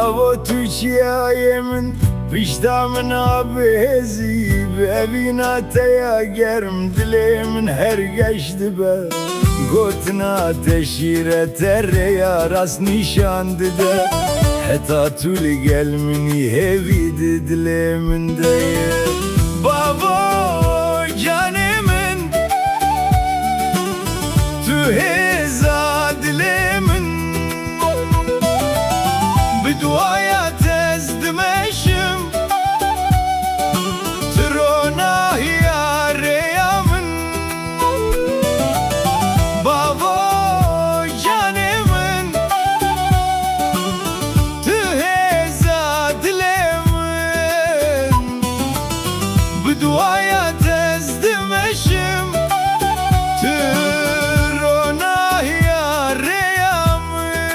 Bavo Türkiye'ye min pişta min abezi Bevina teya germ dilemin her geçti be Gotna teşire terreya ras nişandı de Heta tül gelmini hevidi dilemin de Bavo canımın tüheza dilemin Bir duaya tezdim eşim Trona yareyamın Bavo canımın tüheza dilemin Bir duaya tezdim eşim Trona yareyamın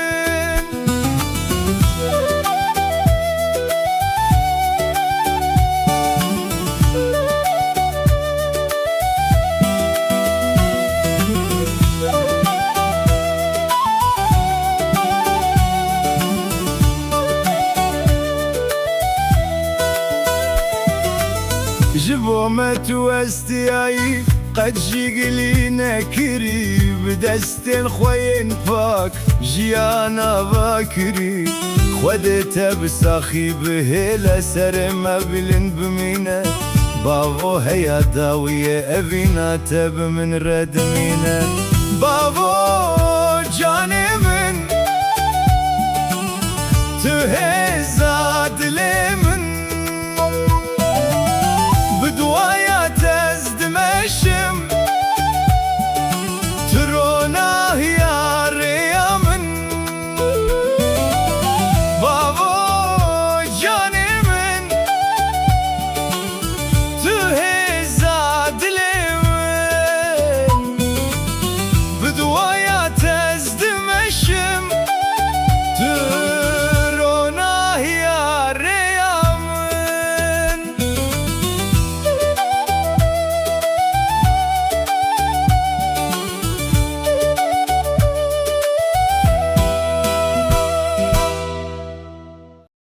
جبومت واستياي قد جيقلي نكري بدست الخوين فاك جيانا باكري خودت بساخي بهلا سر مبلن بمينة بابو هيا داوية ابينا تب من ردمينة بابو جاني من تهي